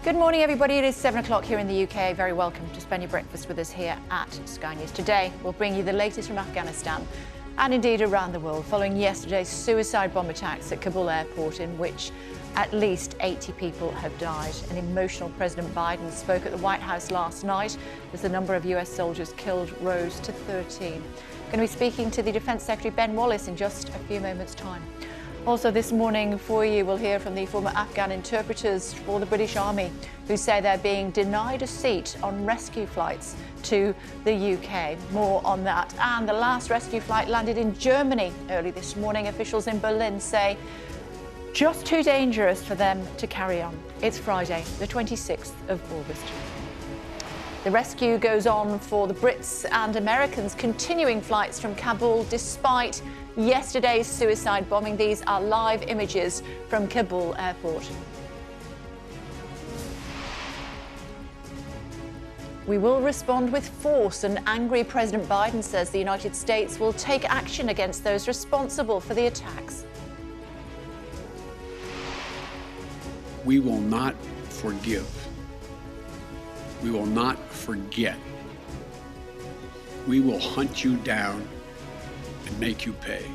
Good morning, everybody. It is 7 o'clock here in the UK. Very welcome to spend your breakfast with us here at Sky News. Today, we'll bring you the latest from Afghanistan and indeed around the world following yesterday's suicide bomb attacks at Kabul airport, in which at least 80 people have died. An emotional President Biden spoke at the White House last night as the number of US soldiers killed rose to 13. Going to be speaking to the Defence Secretary Ben Wallace in just a few moments' time. Also this morning for you, we'll hear from the former Afghan interpreters for the British Army who say they're being denied a seat on rescue flights to the UK. More on that. And the last rescue flight landed in Germany early this morning. Officials in Berlin say just too dangerous for them to carry on. It's Friday, the 26th of August. The rescue goes on for the Brits and Americans continuing flights from Kabul despite yesterday's suicide bombing. These are live images from Kabul airport. We will respond with force. An angry President Biden says the United States will take action against those responsible for the attacks. We will not forgive. We will not forget. We will hunt you down and make you pay.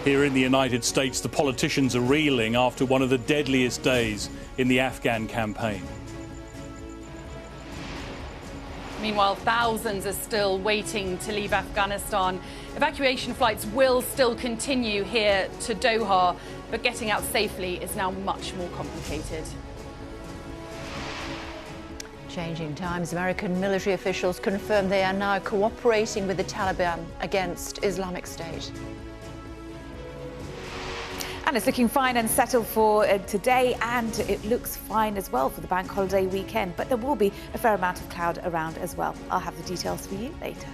Here in the United States, the politicians are reeling after one of the deadliest days in the Afghan campaign. Meanwhile, thousands are still waiting to leave Afghanistan. Evacuation flights will still continue here to Doha, but getting out safely is now much more complicated. Changing times, American military officials confirm they are now cooperating with the Taliban against Islamic State. And it's looking fine and settled for today, and it looks fine as well for the bank holiday weekend. But there will be a fair amount of cloud around as well. I'll have the details for you later.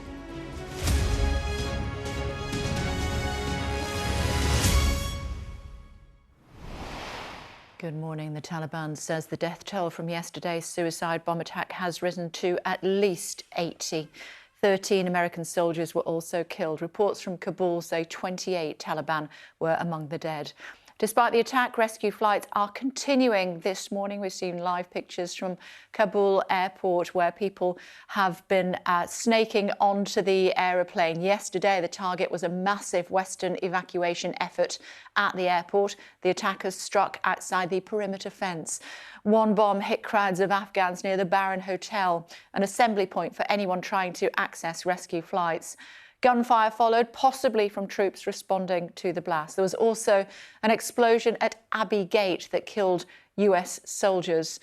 Good morning. The Taliban says the death toll from yesterday's suicide bomb attack has risen to at least 80. 13 American soldiers were also killed. Reports from Kabul say 28 Taliban were among the dead. Despite the attack, rescue flights are continuing this morning. We've seen live pictures from Kabul airport where people have been snaking onto the aeroplane. Yesterday, the target was a massive Western evacuation effort at the airport. The attackers struck outside the perimeter fence. One bomb hit crowds of Afghans near the Baron Hotel, an assembly point for anyone trying to access rescue flights. Gunfire followed, possibly from troops responding to the blast. There was also an explosion at Abbey Gate that killed US soldiers.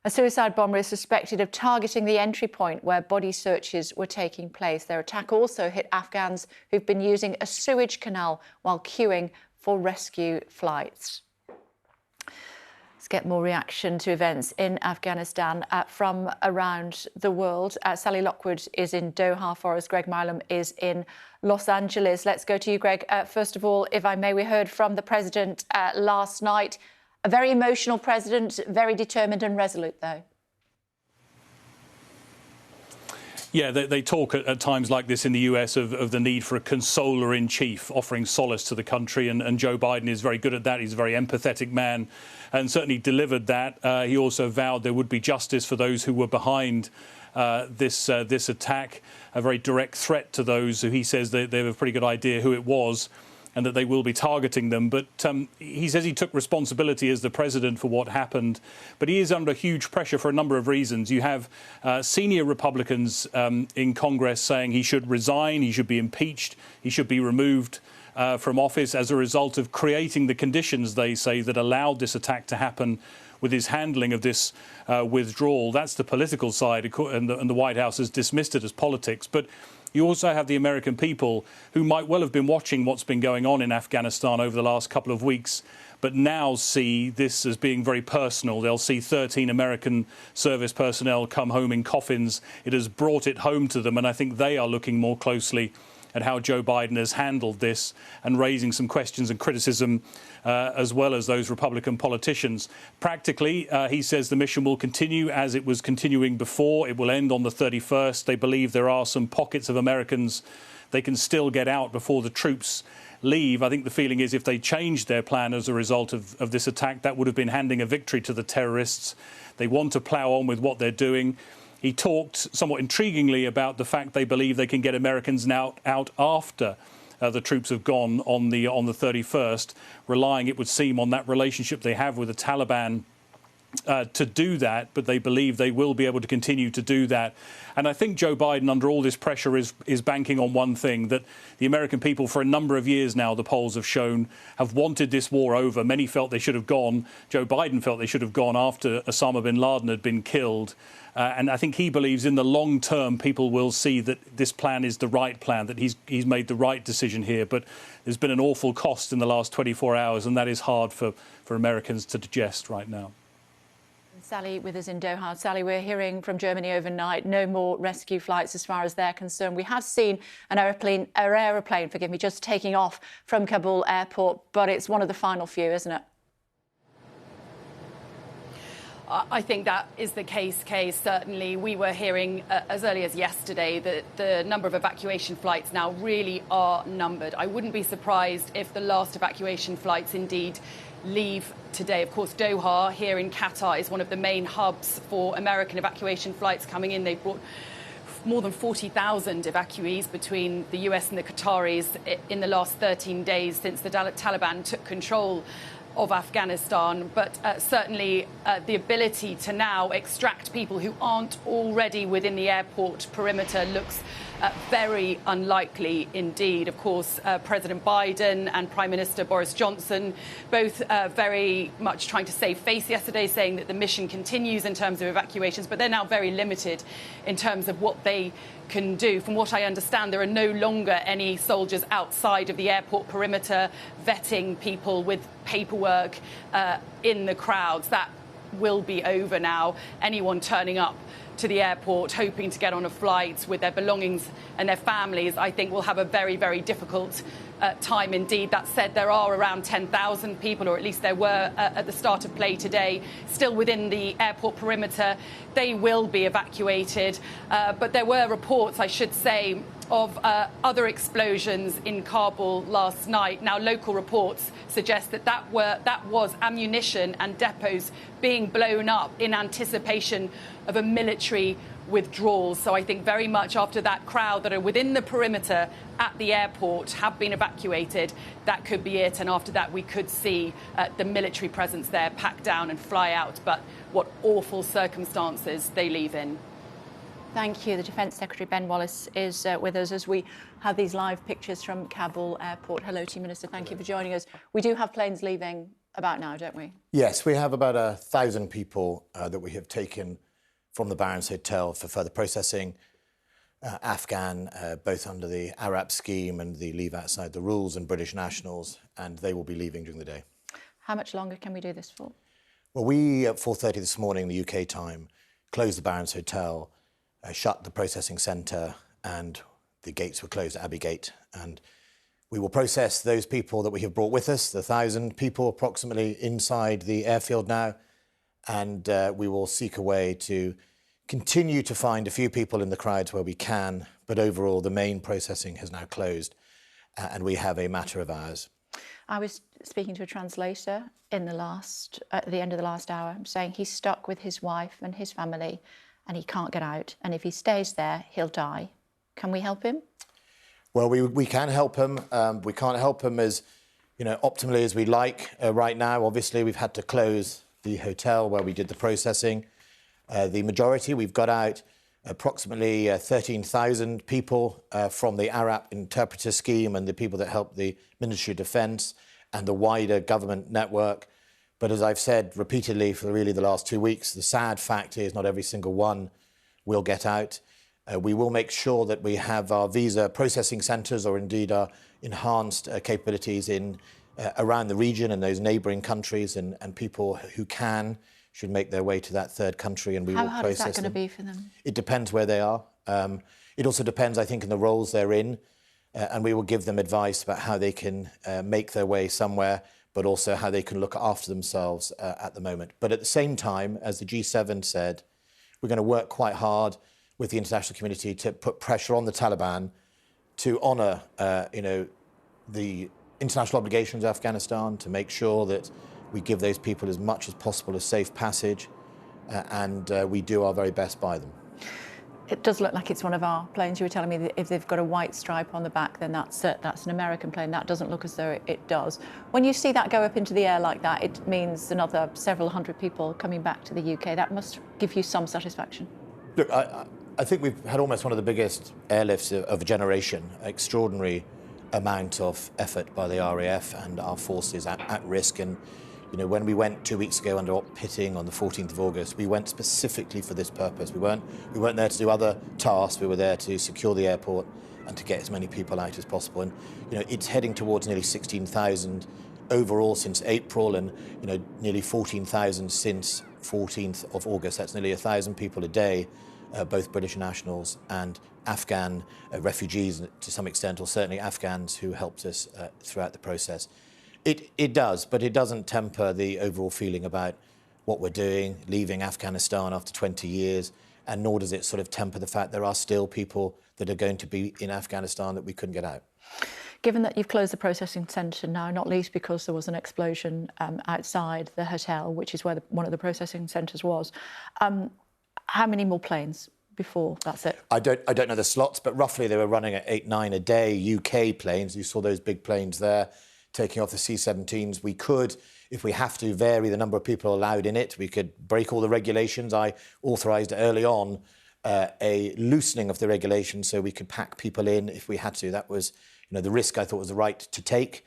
A suicide bomber is suspected of targeting the entry point where body searches were taking place. Their attack also hit Afghans who've been using a sewage canal while queuing for rescue flights. Let's get more reaction to events in Afghanistan from around the world. Sally Lockwood is in Doha for us. Greg Milam is in Los Angeles. Let's go to you, Greg. First of all, if I may, we heard from the president last night. A very emotional president, very determined and resolute, though. Yeah, they talk at times like this in the US of the need for a consoler-in-chief, offering solace to the country, and Joe Biden is very good at that. He's a very empathetic man and certainly delivered that. He also vowed there would be justice for those who were behind this attack, a very direct threat to those who he says they have a pretty good idea who it was and that they will be targeting them. But he says he took responsibility as the president for what happened. But he is under huge pressure for a number of reasons. You have senior Republicans in Congress saying he should resign, he should be impeached, he should be removed from office as a result of creating the conditions, they say, that allowed this attack to happen with his handling of this withdrawal. That's the political side, and the White House has dismissed it as politics. But you also have the American people who might well have been watching what's been going on in Afghanistan over the last couple of weeks, but now see this as being very personal. They'll see 13 American service personnel come home in coffins. It has brought it home to them, and I think they are looking more closely at how Joe Biden has handled this and raising some questions and criticism as well as those Republican politicians. Practically, he says the mission will continue as it was continuing before. It will end on the 31st. They believe there are some pockets of Americans they can still get out before the troops leave, I think the feeling is if they changed their plan as a result of this attack, that would have been handing a victory to the terrorists. They want to plough on with what they're doing. He talked somewhat intriguingly about the fact they believe they can get Americans now out after the troops have gone on the 31st, relying, it would seem, on that relationship they have with the Taliban to do that, but they believe they will be able to continue to do that. And I think Joe Biden, under all this pressure, is banking on one thing, that the American people, for a number of years now, the polls have shown, have wanted this war over. Many felt they should have gone. Joe Biden felt they should have gone after Osama bin Laden had been killed. And I think he believes in the long term people will see that this plan is the right plan, that he's made the right decision here. But there's been an awful cost in the last 24 hours, and that is hard for Americans to digest right now. Sally with us in Doha. Sally, we're hearing from Germany overnight, no more rescue flights as far as they're concerned. We have seen an aeroplane, just taking off from Kabul airport, but it's one of the final few, isn't it? I think that is the case. Certainly, we were hearing as early as yesterday that the number of evacuation flights now really are numbered. I wouldn't be surprised if the last evacuation flights indeed leave today. Of course, Doha here in Qatar is one of the main hubs for American evacuation flights coming in. They've brought more than 40,000 evacuees between the US and the Qataris in the last 13 days since the Taliban took control of Afghanistan. But certainly the ability to now extract people who aren't already within the airport perimeter looks very unlikely indeed. Of course, President Biden and Prime Minister Boris Johnson both very much trying to save face yesterday, saying that the mission continues in terms of evacuations, but they're now very limited in terms of what they can do. From what I understand, there are no longer any soldiers outside of the airport perimeter vetting people with paperwork in the crowds. That will be over now. Anyone turning up to the airport hoping to get on a flight with their belongings and their families, I think will have a very, very difficult time indeed. That said, there are around 10,000 people, or at least there were at the start of play today, still within the airport perimeter. They will be evacuated. But there were reports, I should say, of other explosions in Kabul last night. Now, local reports suggest that was ammunition and depots being blown up in anticipation of a military withdrawal. So I think very much after that crowd that are within the perimeter at the airport have been evacuated, that could be it. And after that, we could see the military presence there pack down and fly out. But what awful circumstances they leave in. Thank you. The Defence Secretary Ben Wallace is with us as we have these live pictures from Kabul airport. Hello to you, Minister. Thank you for joining us. We do have planes leaving about now, don't we? Yes, we have about 1,000 people that we have taken from the Barons Hotel for further processing. Afghan, both under the Arab scheme and the leave outside the rules, and British nationals, and they will be leaving during the day. How much longer can we do this for? Well, we, at 4:30 this morning, the UK time, closed the Barons Hotel, shut the processing centre, and the gates were closed at Abbey Gate. And we will process those people that we have brought with us, the 1,000 people approximately inside the airfield now, and we will seek a way to continue to find a few people in the crowds where we can, but overall the main processing has now closed, and we have a matter of hours. I was speaking to a translator at the end of the last hour, saying he's stuck with his wife and his family and he can't get out, and if he stays there, he'll die. Can we help him? Well, we can help him. We can't help him as optimally as we'd like right now. Obviously, we've had to close the hotel where we did the processing. The majority, we've got out approximately 13,000 people from the Arab interpreter scheme and the people that help the Ministry of Defence and the wider government network. But as I've said repeatedly for really the last 2 weeks, the sad fact is not every single one will get out. We will make sure that we have our visa processing centres, or indeed our enhanced capabilities in around the region and those neighbouring countries, and people who should make their way to that third country, and we will process them. How hard is that going to be for them? It depends where they are. It also depends, I think, in the roles they're in, and we will give them advice about how they can make their way somewhere, but also how they can look after themselves at the moment. But at the same time, as the G7 said, we're going to work quite hard with the international community to put pressure on the Taliban to honour, the international obligations to Afghanistan to make sure that we give those people as much as possible a safe passage, and we do our very best by them. It does look like it's one of our planes. You were telling me that if they've got a white stripe on the back, then that's an American plane. That doesn't look as though it does. When you see that go up into the air like that, it means another several hundred people coming back to the UK. That must give you some satisfaction. Look, I think we've had almost one of the biggest airlifts of a generation. Extraordinary amount of effort by the RAF and our forces at risk. And you know, when we went 2 weeks ago under Op Pitting on the 14th of August, we went specifically for this purpose. We weren't there to do other tasks. We were there to secure the airport and to get as many people out as possible. And you know, it's heading towards nearly 16,000 overall since April, and you know, nearly 14,000 since 14th of August. That's nearly 1,000 people a day, both British nationals and Afghan refugees to some extent, or certainly Afghans who helped us throughout the process. It does, but it doesn't temper the overall feeling about what we're doing, leaving Afghanistan after 20 years, and nor does it sort of temper the fact there are still people that are going to be in Afghanistan that we couldn't get out. Given that you've closed the processing centre now, not least because there was an explosion outside the hotel, which is where one of the processing centres was, how many more planes before that's it? I don't know the slots, but roughly they were running at 8, 9 a day, UK planes. You saw those big planes there taking off the C-17s. We could, if we have to, vary the number of people allowed in it. We could break all the regulations. I authorised early on a loosening of the regulations so we could pack people in if we had to. That was, you know, the risk I thought was the right to take,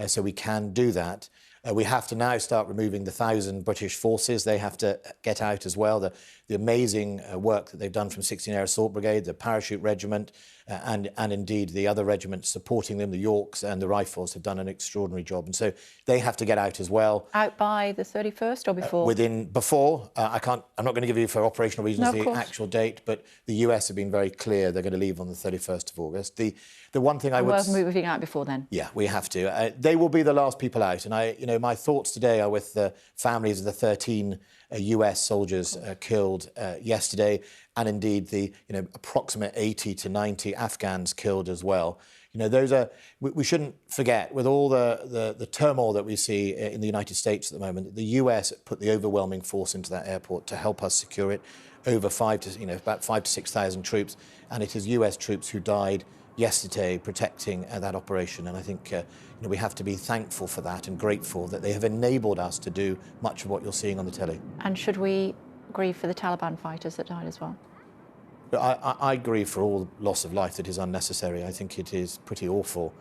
so we can do that. We have to now start removing the 1,000 British forces. They have to get out as well. The amazing work that they've done from 16 Air Assault Brigade, the Parachute Regiment, and indeed the other regiments supporting them, the Yorks and the Rifles, have done an extraordinary job. And so they have to get out as well. Out by the 31st or before? Before. I'm not going to give you, for operational reasons, the actual date, but the US have been very clear they're going to leave on the 31st of August. The one thing I would... We're moving out before then? Yeah, we have to. They will be the last people out. And my thoughts today are with the families of the 13 US soldiers killed yesterday, and indeed the approximate 80 to 90 Afghans killed as well. Those are, we shouldn't forget, with all the turmoil that we see in the United States at the moment, the US put the overwhelming force into that airport to help us secure it. Over about 5,000 to 6,000 troops, and it is US troops who died yesterday protecting that operation. And I think we have to be thankful for that and grateful that they have enabled us to do much of what you're seeing on the telly. And should we grieve for the Taliban fighters that died as well? I grieve for all loss of life that is unnecessary. I think it is pretty awful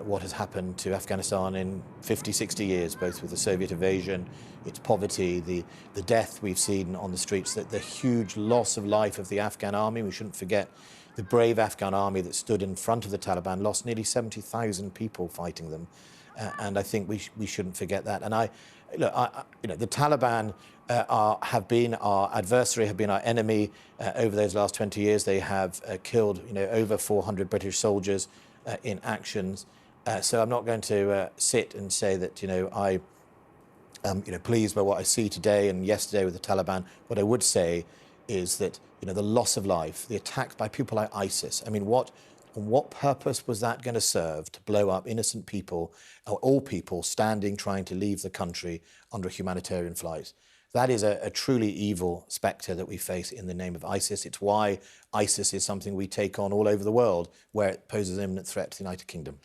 what has happened to Afghanistan in 50, 60 years, both with the Soviet invasion, its poverty, the death we've seen on the streets, the huge loss of life of the Afghan army. We shouldn't forget the brave Afghan army that stood in front of the Taliban lost nearly 70,000 people fighting them. And I think we shouldn't forget that. And the Taliban have been our adversary, have been our enemy over those last 20 years. They have killed over 400 British soldiers in actions. So I'm not going to sit and say that I am pleased by what I see today and yesterday with the Taliban. What I would say is that the loss of life, the attacks by people like ISIS. I mean, what purpose was that going to serve, to blow up innocent people, or all people standing trying to leave the country under a humanitarian flight? That is a truly evil spectre that we face in the name of ISIS. It's why ISIS is something we take on all over the world, where it poses an imminent threat to the United Kingdom.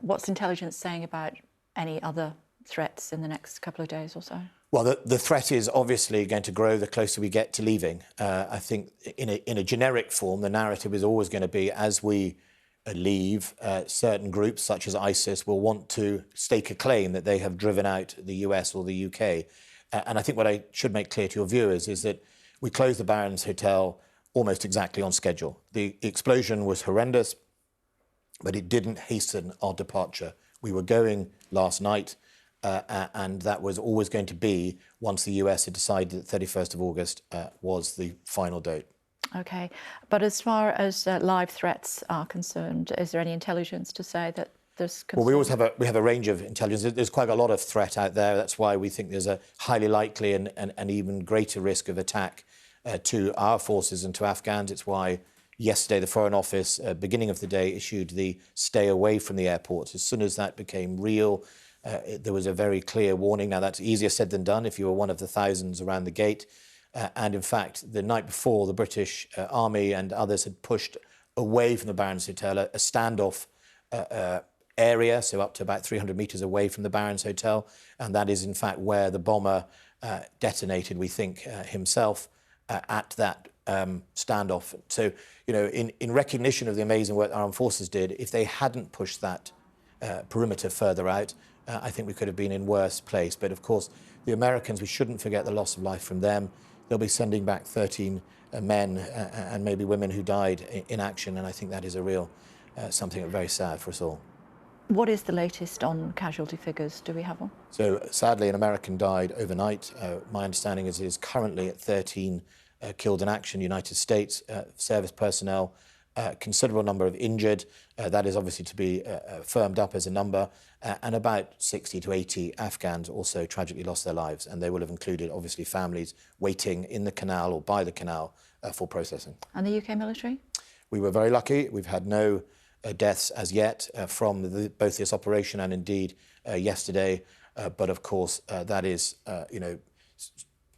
What's intelligence saying about any other threats in the next couple of days or so? Well, the threat is obviously going to grow the closer we get to leaving. I think in a generic form, the narrative is always going to be, as we leave, certain groups such as ISIS will want to stake a claim that they have driven out the US or the UK. And I think what I should make clear to your viewers is that we closed the Barons Hotel almost exactly on schedule. The explosion was horrendous, but it didn't hasten our departure. We were going last night. And that was always going to be once the US had decided that 31st of August was the final date. OK. But as far as live threats are concerned, is there any intelligence to say that there's concern? Well, we have a range of intelligence. There's quite a lot of threat out there. That's why we think there's a highly likely and even greater risk of attack to our forces and to Afghans. It's why Yesterday, the Foreign Office, beginning of the day, issued the stay away from the airport. As soon as that became real, there was a very clear warning. Now, that's easier said than done if you were one of the thousands around the gate. And in fact, the night before, the British Army and others had pushed away from the Barons Hotel, a standoff area, so up to about 300 metres away from the Barons Hotel. And that is, in fact, where the bomber detonated, we think, himself at that standoff. So, you know, in recognition of the amazing work our armed forces did, if they hadn't pushed that perimeter further out, I think we could have been in worse place. But of course, the Americans, we shouldn't forget the loss of life from them. They'll be sending back 13 men and maybe women who died in action. And I think that is a real something very sad for us all. What is the latest on casualty figures? Do we have one? So sadly, an American died overnight. My understanding is it is currently at 13 killed in action, United States service personnel, considerable number of injured. That is obviously to be firmed up as a number. And about 60 to 80 Afghans also tragically lost their lives. And they will have included, obviously, families waiting in the canal or by the canal for processing. And the UK military? We were very lucky. We've had no deaths as yet from both this operation and indeed yesterday. But of course, that is, you know,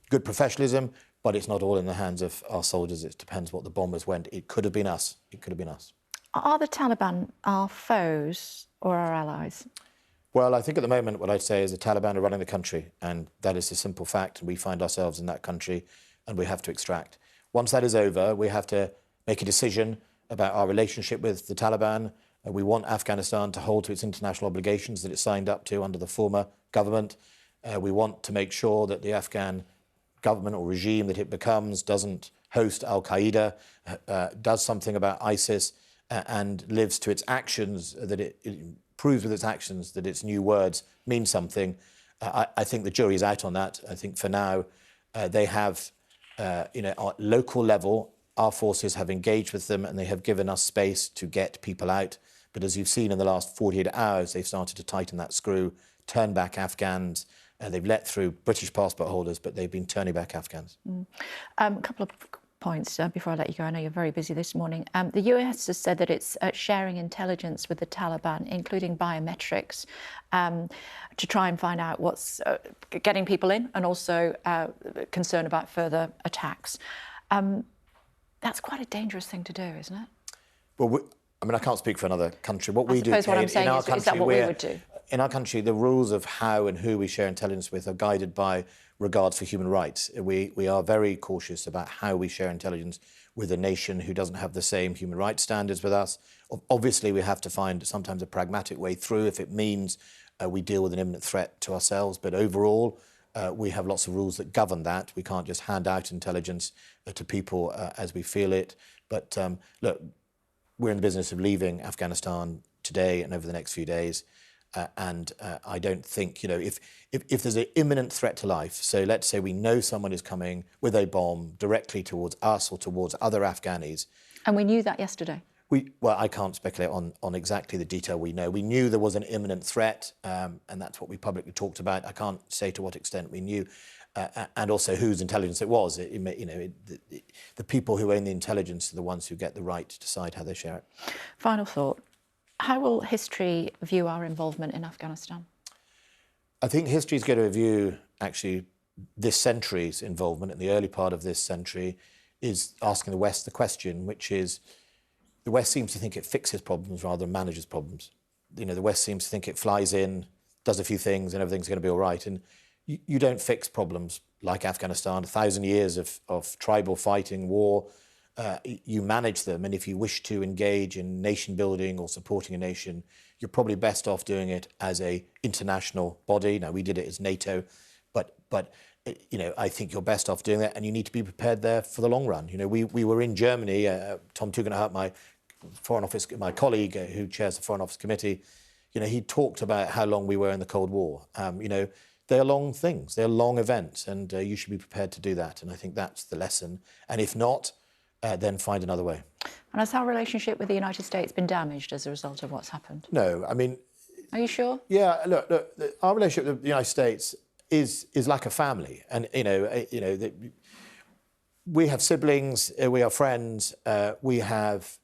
good professionalism. But it's not all in the hands of our soldiers. It depends what the bombers went. It could have been us. It could have been us. Are the Taliban our foes or our allies? Well, I think at the moment what I'd say is the Taliban are running the country, and that is a simple fact. And we find ourselves in that country, and we have to extract. Once that is over, we have to make a decision about our relationship with the Taliban. We want Afghanistan to hold to its international obligations that it signed up to under the former government. We want to make sure that the Afghan government or regime that it becomes doesn't host al-Qaeda, does something about ISIS, and lives to its actions, that it proves with its actions that its new words mean something. I think the jury's out on that. I think for now they have, you know, at local level, our forces have engaged with them and they have given us space to get people out. But as you've seen in the last 48 hours, they've started to tighten that screw, turn back Afghans. They've let through British passport holders, but they've been turning back Afghans. A couple of points before I let you go. I know you're very busy this morning. The US has said that it's sharing intelligence with the Taliban, including biometrics, to try and find out what's getting people in and also concern about further attacks. That's quite a dangerous thing to do, isn't it? Well, I mean, I can't speak for another country. What we do what I'm saying is that what we would do? In our country, the rules of how and who we share intelligence with are guided by regards for human rights. We are very cautious about how we share intelligence with a nation who doesn't have the same human rights standards with us. Obviously, we have to find sometimes a pragmatic way through if it means we deal with an imminent threat to ourselves. But overall, we have lots of rules that govern that. We can't just hand out intelligence to people as we feel it. But look, we're in the business of leaving Afghanistan today and over the next few days. And I don't think, you know, if there's an imminent threat to life, so let's say we know someone is coming with a bomb directly towards us or towards other Afghanis. And we knew that yesterday. Well, I can't speculate on exactly the detail we know. We knew there was an imminent threat, and that's what we publicly talked about. I can't say to what extent we knew, and also whose intelligence it was. The people who own the intelligence are the ones who get the right to decide how they share it. Final thought. How will history view our involvement in Afghanistan? I think history is going to view, actually, this century's involvement in the early part of this century is asking the West the question, which is, the West seems to think it fixes problems rather than manages problems. You know, the West seems to think it flies in, does a few things, and everything's going to be all right. And you don't fix problems like Afghanistan, 1,000 years of tribal fighting, war. You manage them, and if you wish to engage in nation building or supporting a nation, you're probably best off doing it as an international body. Now, we did it as NATO, but you know, I think you're best off doing that, and you need to be prepared there for the long run. You know, we were in Germany. Tom Tugendhat, my Foreign Office, my colleague who chairs the Foreign Office Committee, you know, he talked about how long we were in the Cold War. You know, they're long things, they're long events, and you should be prepared to do that. And I think that's the lesson. And if not, then find another way. And has our relationship with the United States been damaged as a result of what's happened? No, I mean... Are you sure? Yeah, look, our relationship with the United States is like a family. And, you know, We have siblings, we are friends, we have,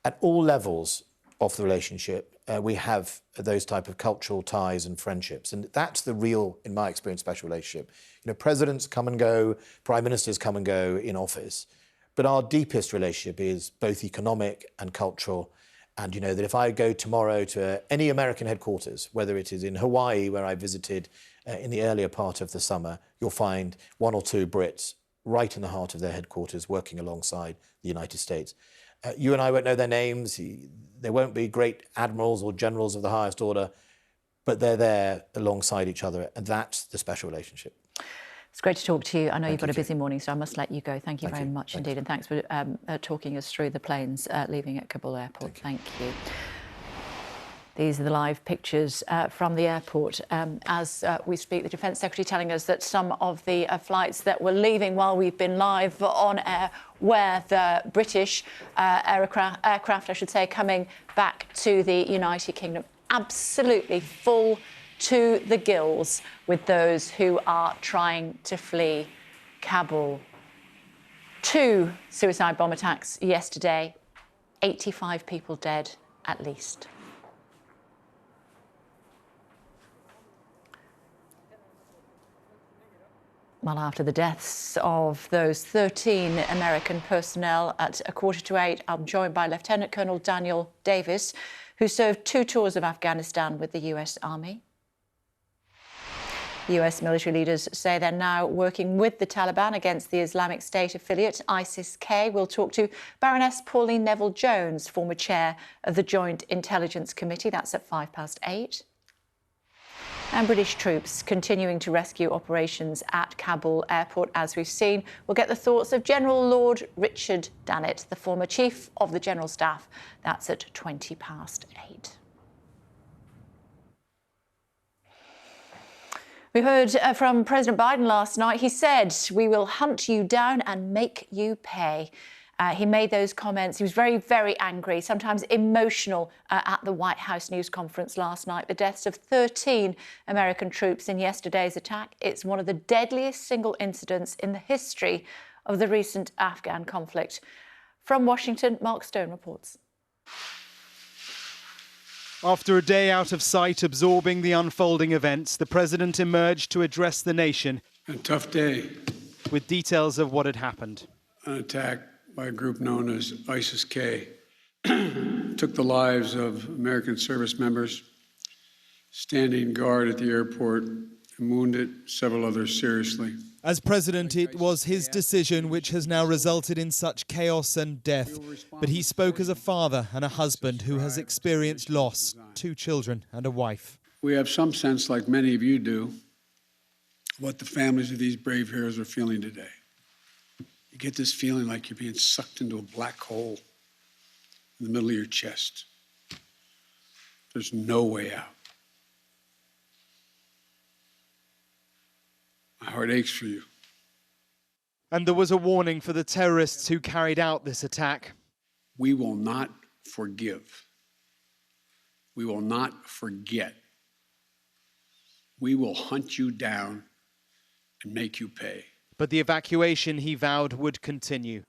at all levels of the relationship, we have those type of cultural ties and friendships. And that's the real, in my experience, special relationship. You know, presidents come and go, prime ministers come and go in office. But our deepest relationship is both economic and cultural. And you know that if I go tomorrow to any American headquarters, whether it is in Hawaii, where I visited in the earlier part of the summer, you'll find one or two Brits right in the heart of their headquarters working alongside the United States. You and I won't know their names. They won't be great admirals or generals of the highest order, but they're there alongside each other. And that's the special relationship. It's great to talk to you. I know you've got a busy morning, so I must let you go. Thank you very much indeed. And thanks for talking us through the planes leaving at Kabul airport. Thank you. These are the live pictures from the airport. As we speak, the Defence Secretary telling us that some of the flights that were leaving while we've been live on air were the British aircraft, I should say, coming back to the United Kingdom. Absolutely full to the gills with those who are trying to flee Kabul. 2 suicide bomb attacks yesterday, 85 people dead at least. Well, after the deaths of those 13 American personnel at 7:45, I'm joined by Lieutenant Colonel Daniel Davis, who served 2 tours of Afghanistan with the US Army. US military leaders say they're now working with the Taliban against the Islamic State affiliate ISIS-K. We'll talk to Baroness Pauline Neville-Jones, former chair of the Joint Intelligence Committee. That's at 8:05. And British troops continuing to rescue operations at Kabul airport, as we've seen. We'll get the thoughts of General Lord Richard Dannett, the former Chief of the General Staff. That's at 8:20. We heard from President Biden last night. He said, "We will hunt you down and make you pay." He made those comments. He was very, very angry, sometimes emotional at the White House news conference last night. The deaths of 13 American troops in yesterday's attack. It's one of the deadliest single incidents in the history of the recent Afghan conflict. From Washington, Mark Stone reports. After a day out of sight absorbing the unfolding events, the president emerged to address the nation. A tough day. With details of what had happened. An attack by a group known as ISIS-K took the lives of American service members standing guard at the airport and wounded several others seriously. As president, it was his decision which has now resulted in such chaos and death. But he spoke as a father and a husband who has experienced loss, 2 children and a wife. We have some sense, like many of you do, what the families of these brave heroes are feeling today. You get this feeling like you're being sucked into a black hole in the middle of your chest. There's no way out. My heart aches for you. And there was a warning for the terrorists who carried out this attack. We will not forgive. We will not forget. We will hunt you down and make you pay. But the evacuation, he vowed, would continue.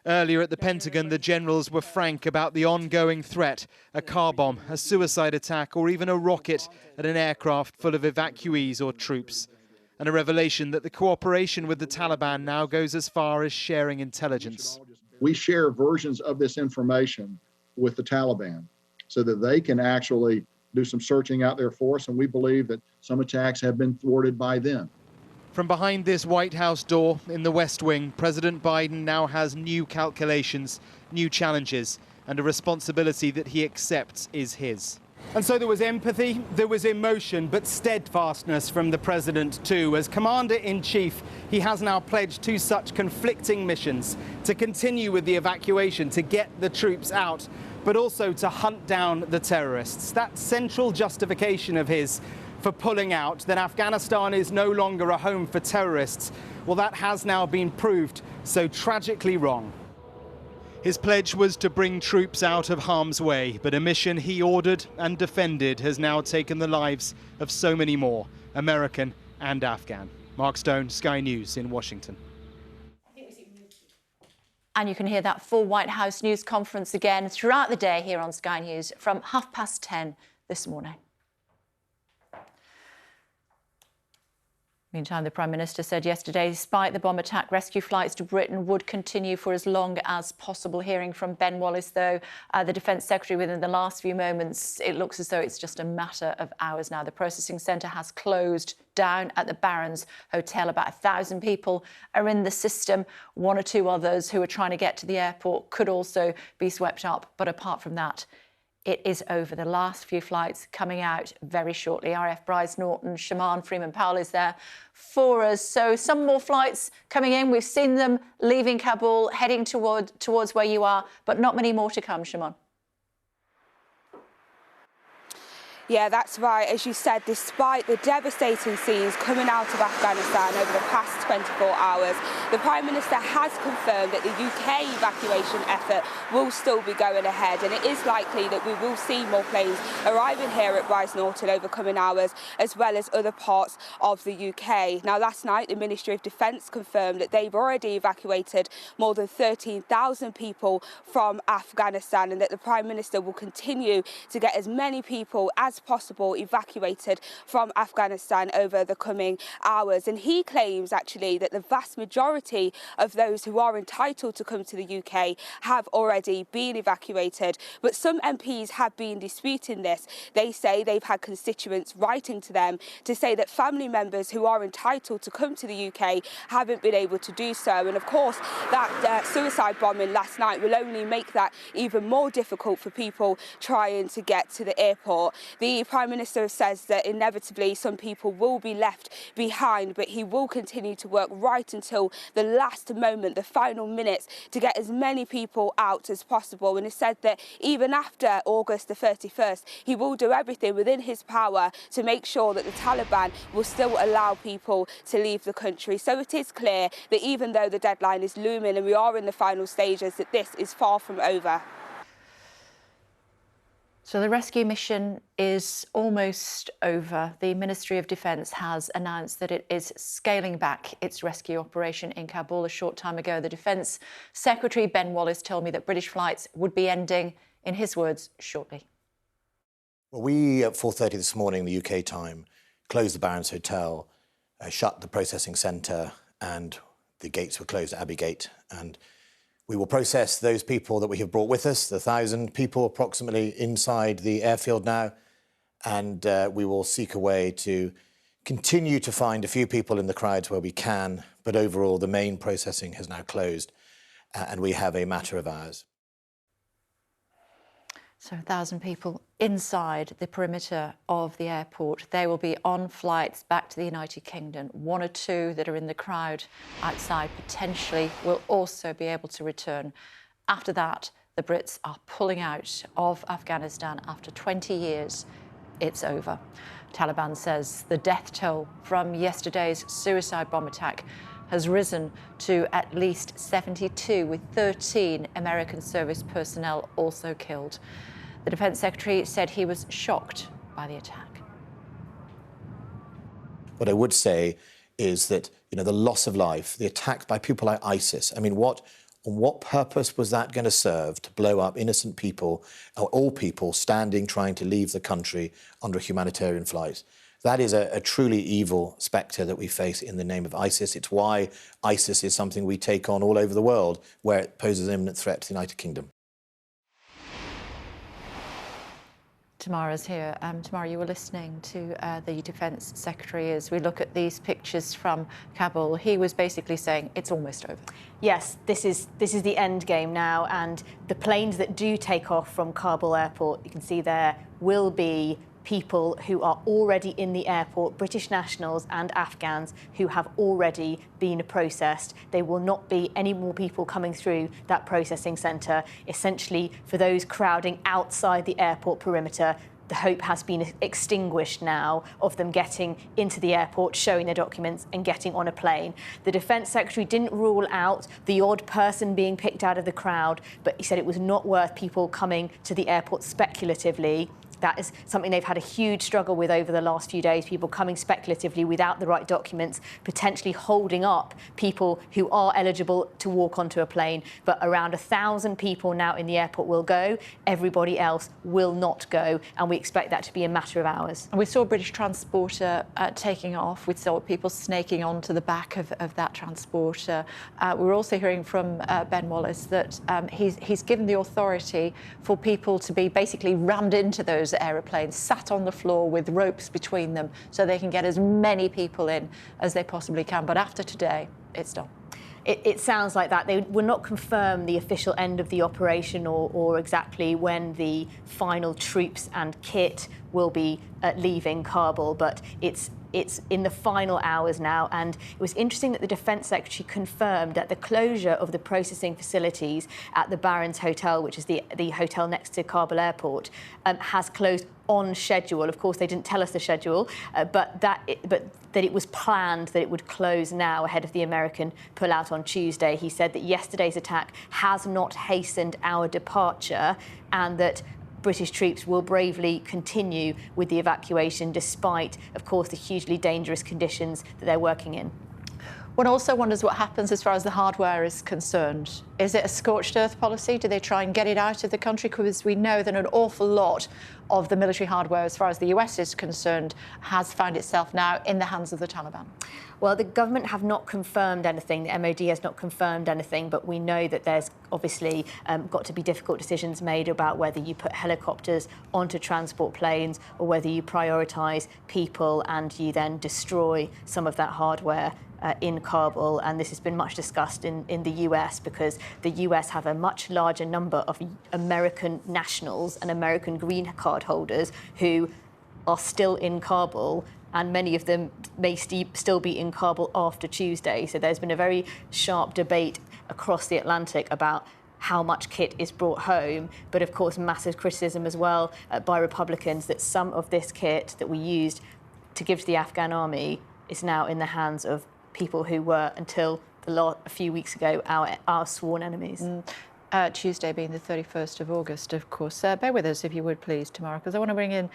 Earlier at the Pentagon, the generals were frank about the ongoing threat, a car bomb, a suicide attack, or even a rocket at an aircraft full of evacuees or troops. And a revelation that the cooperation with the Taliban now goes as far as sharing intelligence. We share versions of this information with the Taliban so that they can actually do some searching out there for us, and we believe that some attacks have been thwarted by them. From behind this White House door in the West Wing, President Biden now has new calculations, new challenges, and a responsibility that he accepts is his. And so there was empathy, there was emotion, but steadfastness from the president too. As Commander-in-Chief, he has now pledged 2 such conflicting missions: to continue with the evacuation, to get the troops out, but also to hunt down the terrorists. That central justification of his for pulling out, that Afghanistan is no longer a home for terrorists, well, that has now been proved so tragically wrong. His pledge was to bring troops out of harm's way, but a mission he ordered and defended has now taken the lives of so many more, American and Afghan. Mark Stone, Sky News in Washington. And you can hear that full White House news conference again throughout the day here on Sky News from 10:30 this morning. Meantime, the Prime Minister said yesterday, despite the bomb attack, rescue flights to Britain would continue for as long as possible. Hearing from Ben Wallace, though, the Defence Secretary, within the last few moments, it looks as though it's just a matter of hours now. The processing centre has closed down at the Barons Hotel. About 1,000 people are in the system. One or two others who are trying to get to the airport could also be swept up. But apart from that, it is over. The last few flights coming out very shortly. RF Bryce Norton, Shaman Freeman-Powell is there for us. So some more flights coming in. We've seen them leaving Kabul, heading towards where you are, but not many more to come, Shaman. Yeah, that's right. As you said, despite the devastating scenes coming out of Afghanistan over the past 24 hours, the Prime Minister has confirmed that the UK evacuation effort will still be going ahead, and it is likely that we will see more planes arriving here at Bryce Norton over coming hours, as well as other parts of the UK. Now, last night, the Ministry of Defence confirmed that they've already evacuated more than 13,000 people from Afghanistan, and that the Prime Minister will continue to get as many people as possible evacuated from Afghanistan over the coming hours. And he claims actually that the vast majority of those who are entitled to come to the UK have already been evacuated. But some MPs have been disputing this. They say they've had constituents writing to them to say that family members who are entitled to come to the UK haven't been able to do so. And of course, that suicide bombing last night will only make that even more difficult for people trying to get to the airport. The Prime Minister says that inevitably some people will be left behind, but he will continue to work right until the last moment, the final minutes, to get as many people out as possible. And he said that even after August the 31st, he will do everything within his power to make sure that the Taliban will still allow people to leave the country. So it is clear that even though the deadline is looming and we are in the final stages, that this is far from over. So the rescue mission is almost over. The Ministry of Defence has announced that it is scaling back its rescue operation in Kabul. A short time ago, the Defence Secretary Ben Wallace told me that British flights would be ending, in his words, shortly. Well, we, at 4:30 this morning, the UK time, closed the Barons Hotel, shut the processing centre, and the gates were closed at Abbey Gate. And we will process those people that we have brought with us, the 1,000 people approximately inside the airfield now, and we will seek a way to continue to find a few people in the crowds where we can, but overall the main processing has now closed, and we have a matter of hours. So 1,000 people inside the perimeter of the airport. They will be on flights back to the United Kingdom. One or two that are in the crowd outside potentially will also be able to return. After that, the Brits are pulling out of Afghanistan after 20 years. It's over. Taliban says the death toll from yesterday's suicide bomb attack has risen to at least 72, with 13 American service personnel also killed. The Defence Secretary said he was shocked by the attack. What I would say is that, the loss of life, the attack by people like ISIS, I mean, on what purpose was that going to serve, to blow up innocent people, or all people standing trying to leave the country under a humanitarian flight? That is a truly evil spectre that we face in the name of ISIS. It's why ISIS is something we take on all over the world, where it poses an imminent threat to the United Kingdom. Tamara's here. Tamara, you were listening to the Defence Secretary as we look at these pictures from Kabul. He was basically saying it's almost over. Yes, this is the end game now, and the planes that do take off from Kabul airport, you can see there, will be people who are already in the airport, British nationals and Afghans who have already been processed. There will not be any more people coming through that processing centre. Essentially, for those crowding outside the airport perimeter, the hope has been extinguished now of them getting into the airport, showing their documents and getting on a plane. The Defence Secretary didn't rule out the odd person being picked out of the crowd, but he said it was not worth people coming to the airport speculatively. That is something they've had a huge struggle with over the last few days, people coming speculatively without the right documents, potentially holding up people who are eligible to walk onto a plane. But around 1,000 people now in the airport will go. Everybody else will not go. And we expect that to be a matter of hours. And we saw a British transporter taking off. We saw people snaking onto the back of that transporter. We're also hearing from Ben Wallace that he's given the authority for people to be basically rammed into those aeroplanes, sat on the floor with ropes between them so they can get as many people in as they possibly can. But after today, it's done. It sounds like that. They will not confirm the official end of the operation or exactly when the final troops and kit will be leaving Kabul, but it's in the final hours now. And it was interesting that the Defence Secretary confirmed that the closure of the processing facilities at the Barons Hotel, which is the hotel next to Kabul airport, has closed on schedule. Of course, they didn't tell us the schedule, but that it was planned that it would close now ahead of the American pullout on Tuesday. He said that yesterday's attack has not hastened our departure and that British troops will bravely continue with the evacuation despite, of course, the hugely dangerous conditions that they're working in. One also wonders what happens as far as the hardware is concerned. Is it a scorched earth policy? Do they try and get it out of the country? Because we know that an awful lot of the military hardware, as far as the US is concerned, has found itself now in the hands of the Taliban. Well, the government have not confirmed anything. The MOD has not confirmed anything, but we know that there's obviously got to be difficult decisions made about whether you put helicopters onto transport planes or whether you prioritise people and you then destroy some of that hardware in Kabul. And this has been much discussed in the US because the US have a much larger number of American nationals and American green card holders who are still in Kabul, and many of them may still be in Kabul after Tuesday. So there's been a very sharp debate across the Atlantic about how much kit is brought home, but of course massive criticism as well by Republicans that some of this kit that we used to give to the Afghan army is now in the hands of people who were, until a few weeks ago, our sworn enemies. Tuesday being the 31st of August, of course. Bear with us, if you would, please, Tamara, because I want to bring in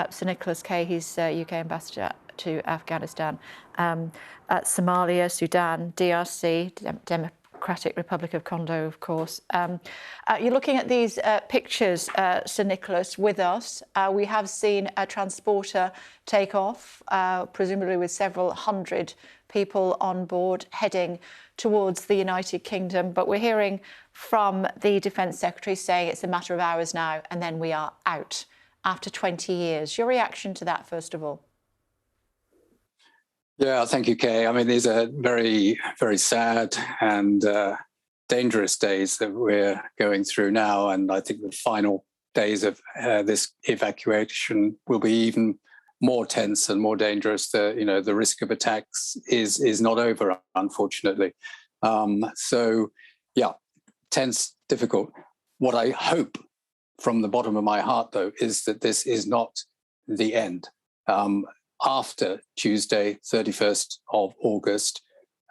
Sir Nicholas Kay. He's UK Ambassador to Afghanistan, Somalia, Sudan, DRC, Democratic Republic of Congo, of course. You're looking at these pictures, Sir Nicholas, with us. We have seen a transporter take off, presumably with several hundred people on board, heading towards the United Kingdom. But we're hearing from the Defence Secretary saying it's a matter of hours now, and then we are out after 20 years. Your reaction to that, first of all? Yeah, thank you, Kay. I mean, these are very, very sad and dangerous days that we're going through now. And I think the final days of this evacuation will be even more tense and more dangerous. The risk of attacks is not over, unfortunately. So, yeah, tense, difficult. What I hope from the bottom of my heart, though, is that this is not the end. After Tuesday, 31st of August,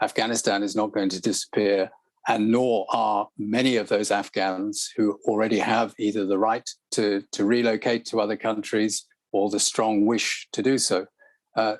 Afghanistan is not going to disappear, and nor are many of those Afghans who already have either the right to relocate to other countries or the strong wish to do so.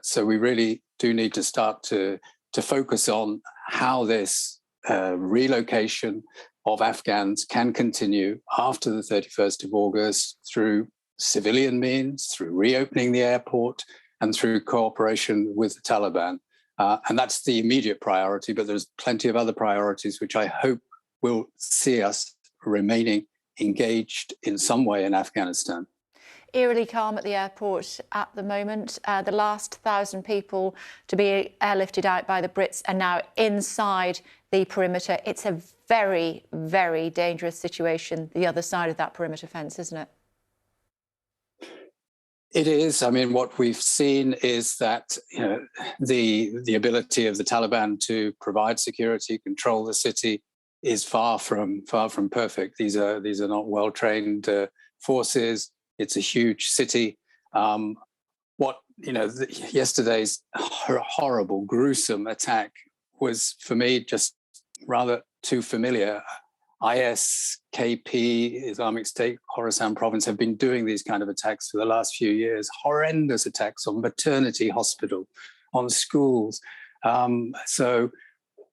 So we really do need to start to focus on how this relocation of Afghans can continue after the 31st of August through civilian means, through reopening the airport, and through cooperation with the Taliban. And that's the immediate priority, but there's plenty of other priorities which I hope will see us remaining engaged in some way in Afghanistan. Eerily calm at the airport at the moment. The last 1,000 people to be airlifted out by the Brits are now inside the perimeter. It's a very, very dangerous situation, the other side of that perimeter fence, isn't it? It is. I mean, what we've seen is that the ability of the Taliban to provide security, control the city, is far from perfect. These are not well-trained forces. It's a huge city. Yesterday's horrible, gruesome attack was, for me, just rather too familiar. ISKP, Islamic State, Khorasan province, have been doing these kind of attacks for the last few years, horrendous attacks on maternity hospital, on schools. So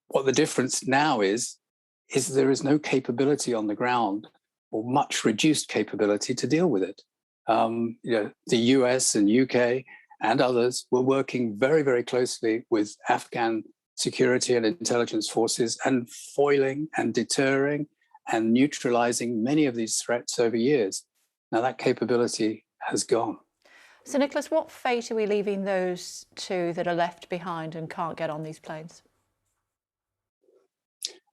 what the difference now is there is no capability on the ground, or much reduced capability to deal with it. The US and UK and others were working very, very closely with Afghan security and intelligence forces and foiling and deterring and neutralizing many of these threats over years. Now that capability has gone. So, Nicholas, what fate are we leaving those two that are left behind and can't get on these planes?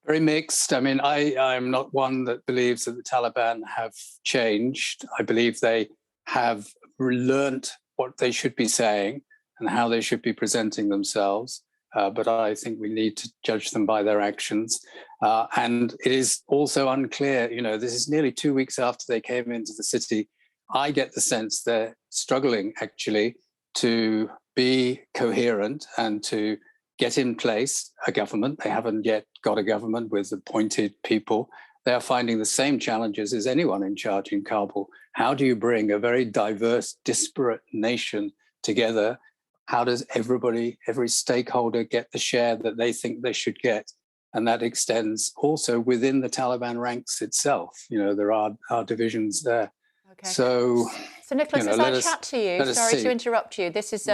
Very mixed. I mean, I'm not one that believes that the Taliban have changed. I believe they have learnt what they should be saying and how they should be presenting themselves. But I think we need to judge them by their actions. And it is also unclear, this is nearly 2 weeks after they came into the city. I get the sense they're struggling, actually, to be coherent and to get in place a government. They haven't yet got a government with appointed people. They are finding the same challenges as anyone in charge in Kabul. How do you bring a very diverse, disparate nation together? How does everybody, every stakeholder get the share that they think they should get? And that extends also within the Taliban ranks itself. There are divisions there. Okay. So Nicholas, as I chat to you, sorry to interrupt you, this is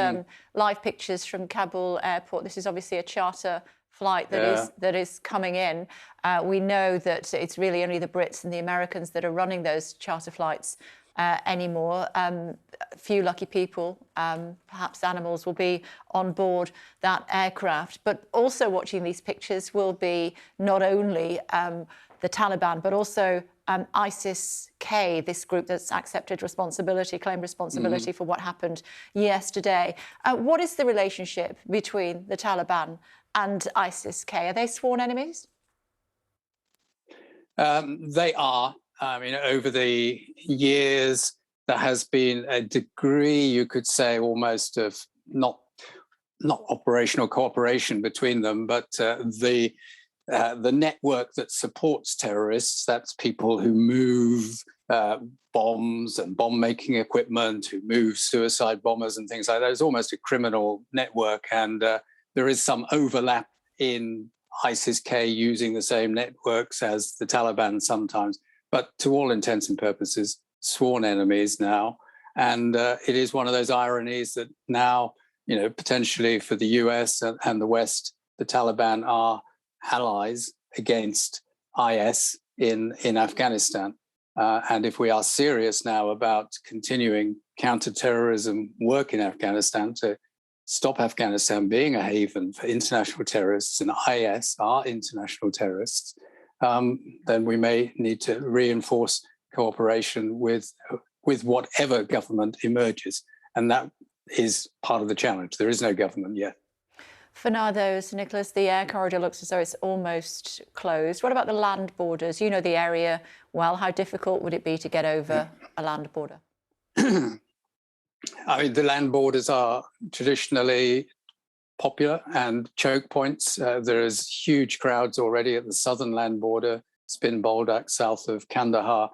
live pictures from Kabul airport. This is obviously a charter flight that is coming in. We know that it's really only the Brits and the Americans that are running those charter flights anymore. A few lucky people, perhaps animals, will be on board that aircraft. But also watching these pictures will be not only the Taliban, but also ISIS-K, this group that's accepted responsibility, claimed responsibility for what happened yesterday. What is the relationship between the Taliban and ISIS-K? Are they sworn enemies? They are. I mean, over the years, there has been a degree, you could say, almost of not operational cooperation between them, but the network that supports terrorists, that's people who move bombs and bomb-making equipment, who move suicide bombers and things like that. It's almost a criminal network, and there is some overlap in ISIS-K using the same networks as the Taliban sometimes, but to all intents and purposes, sworn enemies now. And it is one of those ironies that now, potentially for the US and the West, the Taliban are allies against IS in Afghanistan. And if we are serious now about continuing counter-terrorism work in Afghanistan to stop Afghanistan being a haven for international terrorists, and IS are international terrorists, then we may need to reinforce cooperation with whatever government emerges. And that is part of the challenge. There is no government yet. For now, though, Sir Nicholas, the air corridor looks as though it's almost closed. What about the land borders? You know the area well. How difficult would it be to get over a land border? I mean, the land borders are traditionally popular and choke points. There's huge crowds already at the southern land border, Spin Boldak, south of Kandahar,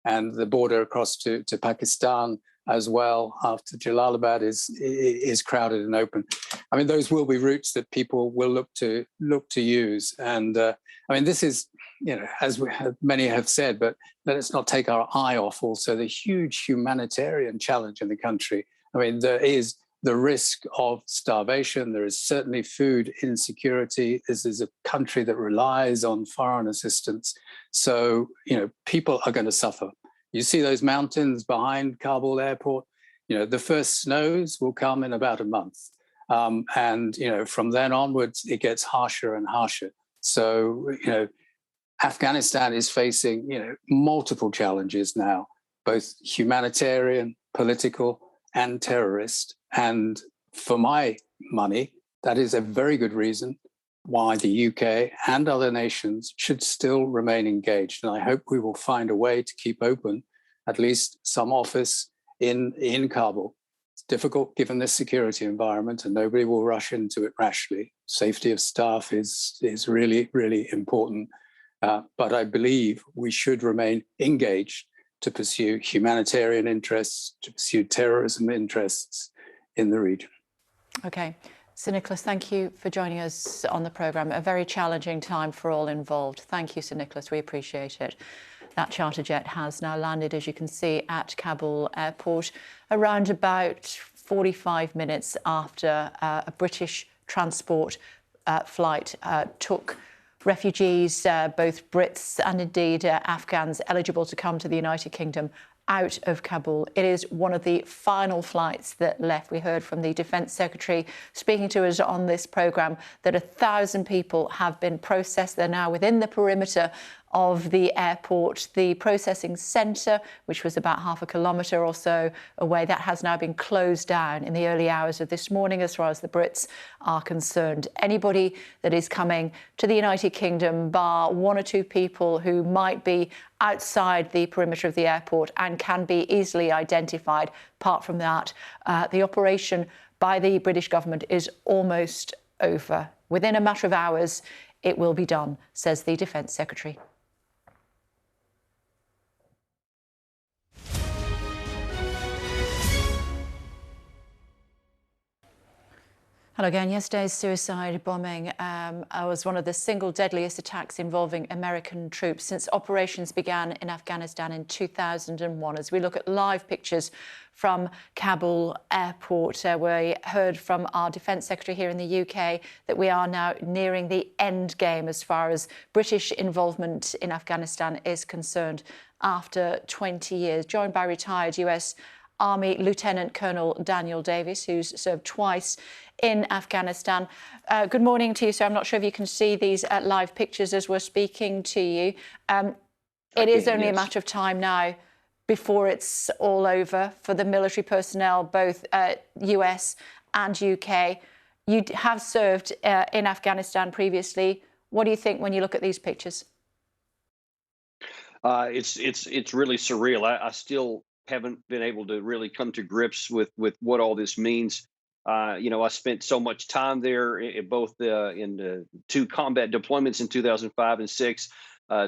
and the border across to Pakistan as well after Jalalabad is crowded and open. I mean, those will be routes that people will look to use. And I mean, this is, as many have said, but let us not take our eye off also the huge humanitarian challenge in the country. I mean, there is the risk of starvation. There is certainly food insecurity. This is a country that relies on foreign assistance. So, people are going to suffer. You see those mountains behind Kabul airport, the first snows will come in about a month. And, from then onwards, it gets harsher and harsher. So, Afghanistan is facing, multiple challenges now, both humanitarian, political, and terrorist. And for my money, that is a very good reason why the UK and other nations should still remain engaged. And I hope we will find a way to keep open at least some office in Kabul. It's difficult given this security environment, and nobody will rush into it rashly. Safety of staff is really, really important. But I believe we should remain engaged to pursue humanitarian interests, to pursue terrorism interests in the region. OK. Sir Nicholas, thank you for joining us on the programme. A very challenging time for all involved. Thank you, Sir Nicholas. We appreciate it. That charter jet has now landed, as you can see, at Kabul airport around about 45 minutes after a British transport flight took refugees, both Brits and indeed Afghans eligible to come to the United Kingdom, out of Kabul. It is one of the final flights that left. We heard from the Defence Secretary speaking to us on this programme that 1,000 people have been processed. They're now within the perimeter of the airport. The processing centre, which was about half a kilometre or so away, that has now been closed down in the early hours of this morning as far as the Brits are concerned. Anybody that is coming to the United Kingdom, bar one or two people who might be outside the perimeter of the airport and can be easily identified. Apart from that, the operation by the British government is almost over. Within a matter of hours, it will be done, says the Defence Secretary. Hello again. Yesterday's suicide bombing was one of the single deadliest attacks involving American troops since operations began in Afghanistan in 2001. As we look at live pictures from Kabul airport, we heard from our Defence Secretary here in the UK that we are now nearing the end game as far as British involvement in Afghanistan is concerned after 20 years. Joined by retired US Army Lieutenant Colonel Daniel Davis, who's served twice in Afghanistan. Good morning to you, sir. I'm not sure if you can see these live pictures as we're speaking to you. It is only a matter of time now before it's all over for the military personnel, both US and UK. You have served in Afghanistan previously. What do you think when you look at these pictures? It's really surreal. I still haven't been able to really come to grips with what all this means. I spent so much time there, both in the two combat deployments in 2005 and 6,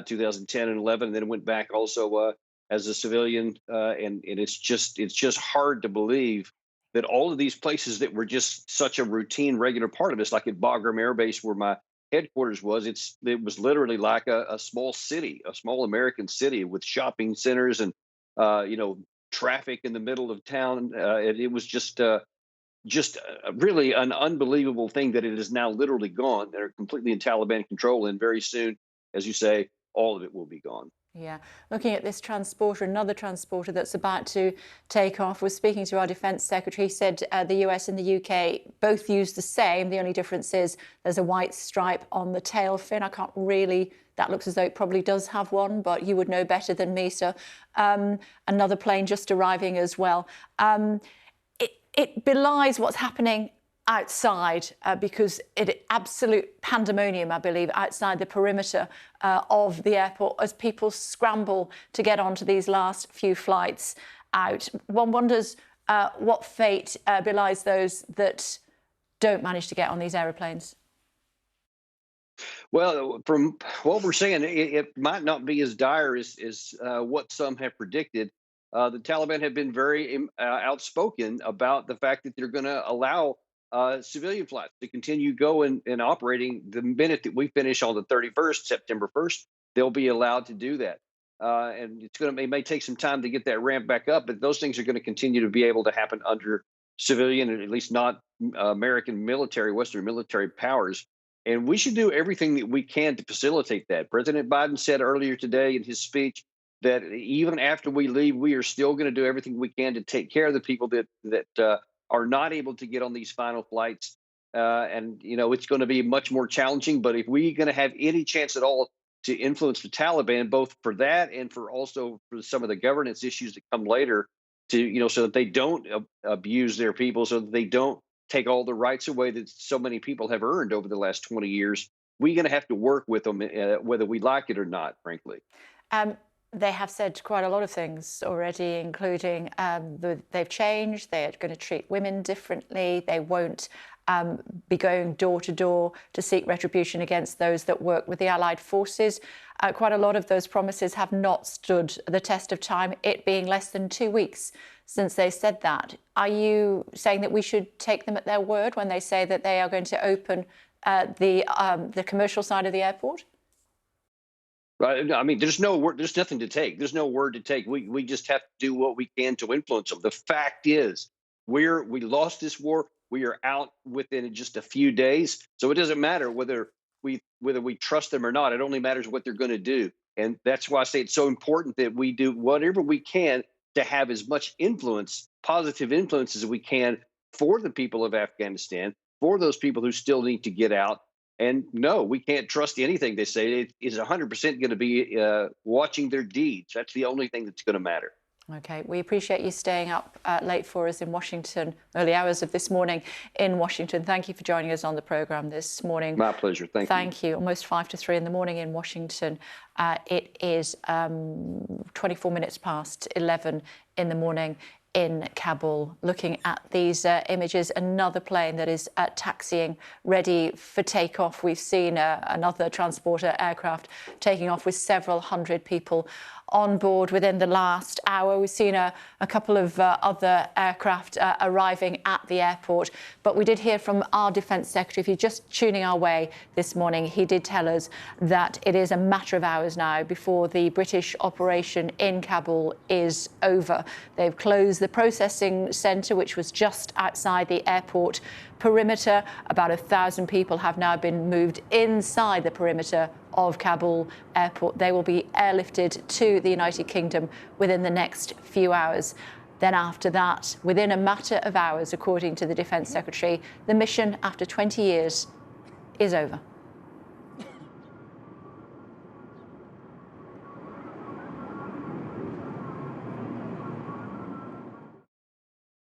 2010 and 11, and then went back also as a civilian. And it's just hard to believe that all of these places that were just such a routine, regular part of this, like at Bagram Air Base, where my headquarters was, it was literally like a small city, a small American city with shopping centers and traffic in the middle of town. It was just really an unbelievable thing that it is now literally gone. They're completely in Taliban control, and very soon, as you say, all of it will be gone. Yeah. Looking at this transporter, another transporter that's about to take off, was speaking to our Defence Secretary. He said the US and the UK both use the same. The only difference is there's a white stripe on the tail fin. I can't really... That looks as though it probably does have one, but you would know better than me, sir. Another plane just arriving as well. It belies what's happening outside because it absolute pandemonium, I believe, outside the perimeter of the airport as people scramble to get onto these last few flights out. One wonders what fate belies those that don't manage to get on these aeroplanes. Well, from what we're saying, it might not be as dire as what some have predicted. The Taliban have been very outspoken about the fact that they're going to allow civilian flights to continue going and operating. The minute that we finish on the 31st, September 1st, they'll be allowed to do that. And it may take some time to get that ramp back up, but those things are going to continue to be able to happen under civilian, and at least not American military, Western military powers. And we should do everything that we can to facilitate that. President Biden said earlier today in his speech that even after we leave, we are still going to do everything we can to take care of the people that are not able to get on these final flights. And it's going to be much more challenging. But if we're going to have any chance at all to influence the Taliban, both for that and for also for some of the governance issues that come later, to so that they don't abuse their people, so that they don't take all the rights away that so many people have earned over the last 20 years, we're going to have to work with them, whether we like it or not, frankly. They have said quite a lot of things already, including they've changed, they're going to treat women differently, they won't be going door to door to seek retribution against those that work with the Allied forces. Quite a lot of those promises have not stood the test of time, it being less than 2 weeks since they said that. Are you saying that we should take them at their word when they say that they are going to open the commercial side of the airport? Right. I mean, there's nothing to take. There's no word to take. We just have to do what we can to influence them. The fact is, we lost this war. We are out within just a few days. So it doesn't matter whether we trust them or not. It only matters what they're going to do. And that's why I say it's so important that we do whatever we can to have as much influence, positive influence as we can for the people of Afghanistan, for those people who still need to get out. And no, we can't trust anything they say. It is 100% going to be watching their deeds. That's the only thing that's going to matter. OK, we appreciate you staying up late for us in Washington, early hours of this morning in Washington. Thank you for joining us on the programme this morning. My pleasure. Thank you. Almost 5 to 3 in the morning in Washington. It is 24 minutes past 11 in the morning in Kabul. Looking at these images, another plane that is taxiing, ready for takeoff. We've seen another transporter aircraft taking off with several hundred people on board within the last hour. We've seen a couple of other aircraft arriving at the airport. But we did hear from our Defence Secretary. If you're just tuning our way this morning, he did tell us that it is a matter of hours now before the British operation in Kabul is over. They've closed the processing centre, which was just outside the airport perimeter. About 1,000 people have now been moved inside the perimeter of Kabul airport. They will be airlifted to the United Kingdom within the next few hours. Then after that, within a matter of hours, according to the Defence Secretary, the mission after 20 years is over.